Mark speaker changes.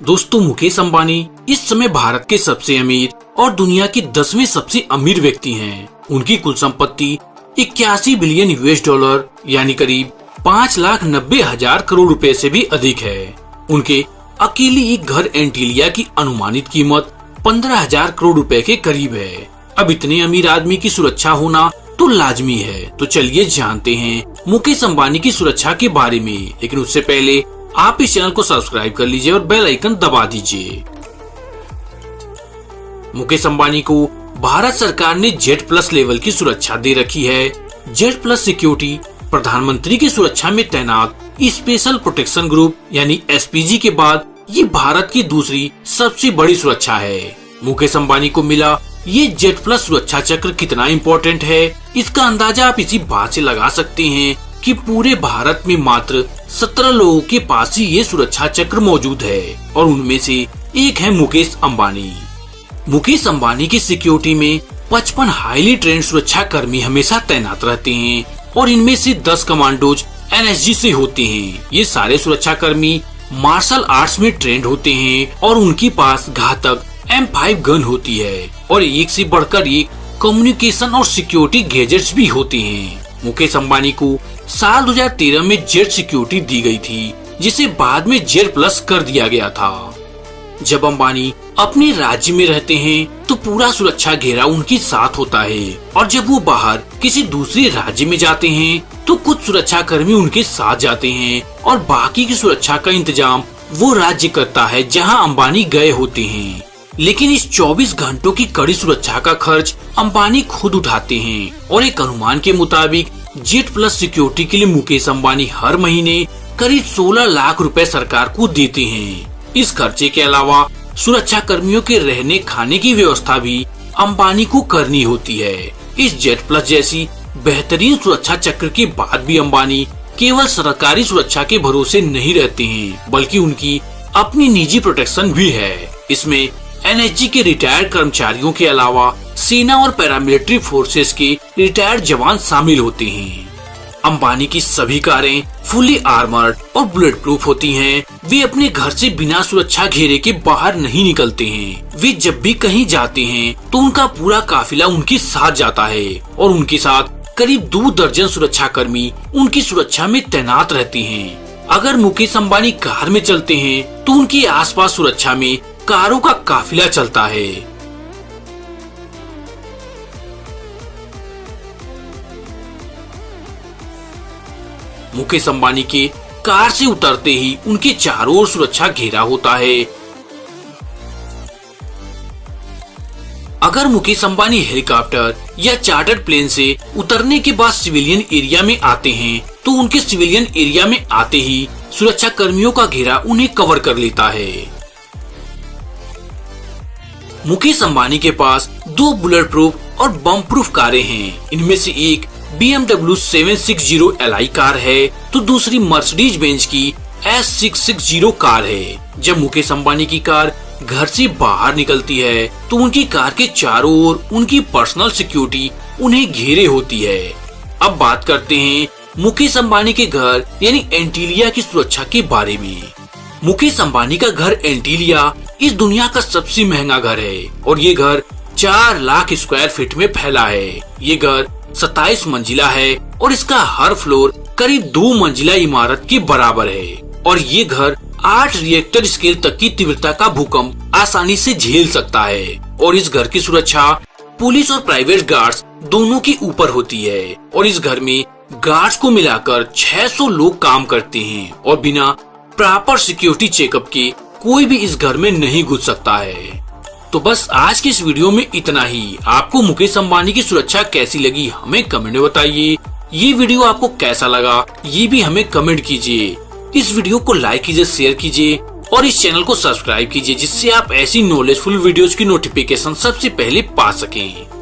Speaker 1: दोस्तों, मुकेश अंबानी इस समय भारत के सबसे अमीर और दुनिया के 10वें सबसे अमीर व्यक्ति हैं। उनकी कुल संपत्ति 81 बिलियन US$, यानी करीब 5,90,000 करोड़ रुपए से भी अधिक है। उनके अकेले एक घर एंटीलिया की अनुमानित कीमत 15,000 करोड़ रुपए के करीब है। अब इतने अमीर आदमी की सुरक्षा होना तो लाजमी है। तो चलिए जानते हैं मुकेश अंबानी की सुरक्षा के बारे में। लेकिन उससे पहले आप इस चैनल को सब्सक्राइब कर लीजिए और बेल आइकन दबा दीजिए। मुकेश अंबानी को भारत सरकार ने Z+ लेवल की सुरक्षा दे रखी है। Z+ सिक्योरिटी प्रधानमंत्री की सुरक्षा में तैनात स्पेशल प्रोटेक्शन ग्रुप यानी SPG के बाद ये भारत की दूसरी सबसे बड़ी सुरक्षा है। मुकेश अंबानी को मिला ये Z+ सुरक्षा चक्र कितना इम्पोर्टेंट है, इसका अंदाजा आप इसी बात से लगा सकते हैं कि पूरे भारत में मात्र 17 लोगों के पास ही ये सुरक्षा चक्र मौजूद है और उनमें से एक है मुकेश अंबानी। मुकेश अंबानी की सिक्योरिटी में 55 हाईली ट्रेंड सुरक्षा कर्मी हमेशा तैनात रहते हैं और इनमें से 10 कमांडोज NSG से होते हैं। ये सारे सुरक्षा कर्मी मार्शल आर्ट्स में ट्रेंड होते हैं और उनके पास घातक M5 गन होती है और एक से बढ़कर एक कम्युनिकेशन और सिक्योरिटी गैजेट्स भी होते हैं। मुकेश अंबानी को साल 2013 में जेट सिक्योरिटी दी गई थी, जिसे बाद में Z+ कर दिया गया था। जब अंबानी अपने राज्य में रहते हैं तो पूरा सुरक्षा घेरा उनके साथ होता है और जब वो बाहर किसी दूसरे राज्य में जाते हैं तो कुछ सुरक्षा कर्मी उनके साथ जाते हैं और बाकी की सुरक्षा का इंतजाम वो राज्य करता है जहां अंबानी गए होते हैं। लेकिन इस 24 घंटों की कड़ी सुरक्षा का खर्च अंबानी खुद उठाते हैं और एक अनुमान के मुताबिक Z+ सिक्योरिटी के लिए मुकेश अंबानी हर महीने करीब 16 लाख रुपए सरकार को देते हैं। इस खर्चे के अलावा सुरक्षा कर्मियों के रहने खाने की व्यवस्था भी अंबानी को करनी होती है। इस Z+ जैसी बेहतरीन सुरक्षा चक्र के बाद भी अंबानी केवल सरकारी सुरक्षा के भरोसे नहीं रहते हैं, बल्कि उनकी अपनी निजी प्रोटेक्शन भी है। इसमें NSG के रिटायर्ड कर्मचारियों के अलावा सेना और पैरामिलिट्री फोर्सेस के रिटायर्ड जवान शामिल होते हैं। अंबानी की सभी कारें फुली आर्मर्ड और बुलेट प्रूफ होती हैं। वे अपने घर से बिना सुरक्षा घेरे के बाहर नहीं निकलते हैं। वे जब भी कहीं जाते हैं तो उनका पूरा काफिला उनके साथ जाता है और उनके साथ करीब 2 दर्जन सुरक्षा कर्मी उनकी सुरक्षा में तैनात रहते हैं। अगर मुकेश अंबानी कार में चलते हैं तो उनके आसपास सुरक्षा में कारों का काफिला चलता है। मुकेश अंबानी के कार से उतरते ही उनके चारों ओर सुरक्षा घेरा होता है। अगर मुकेश अंबानी हेलीकॉप्टर या चार्टर्ड प्लेन से उतरने के बाद सिविलियन एरिया में आते हैं तो उनके सिविलियन एरिया में आते ही सुरक्षा कर्मियों का घेरा उन्हें कवर कर लेता है। मुकेश अंबानी के पास 2 बुलेट प्रूफ और बम प्रूफ कारें हैं। इनमें से एक BMW 760 Li कार है तो दूसरी मर्सिडीज बेंज की S660 कार है। जब मुकेश अंबानी की कार घर से बाहर निकलती है तो उनकी कार के चारों ओर उनकी पर्सनल सिक्योरिटी उन्हें घेरे होती है। अब बात करते हैं मुकेश अंबानी के घर यानी एंटीलिया की सुरक्षा के बारे में। मुकेश अंबानी का घर एंटीलिया इस दुनिया का सबसे महंगा घर है और ये घर 4 लाख स्क्वायर फीट में फैला है। ये घर 27 मंजिला है और इसका हर फ्लोर करीब 2 मंजिला इमारत के बराबर है और ये घर 8 रिएक्टर स्केल तक की तीव्रता का भूकंप आसानी से झेल सकता है और इस घर की सुरक्षा पुलिस और प्राइवेट गार्ड्स दोनों के ऊपर होती है और इस घर में गार्ड्स को मिलाकर 600 लोग काम करते हैं और बिना प्रॉपर सिक्योरिटी चेकअप के कोई भी इस घर में नहीं घुस सकता है। तो बस आज के इस वीडियो में इतना ही। आपको मुकेश अंबानी की सुरक्षा कैसी लगी हमें कमेंट में बताइए। ये वीडियो आपको कैसा लगा ये भी हमें कमेंट कीजिए। इस वीडियो को लाइक कीजिए, शेयर कीजिए और इस चैनल को सब्सक्राइब कीजिए जिससे आप ऐसी नॉलेजफुल वीडियोस की नोटिफिकेशन सबसे पहले पा सकें।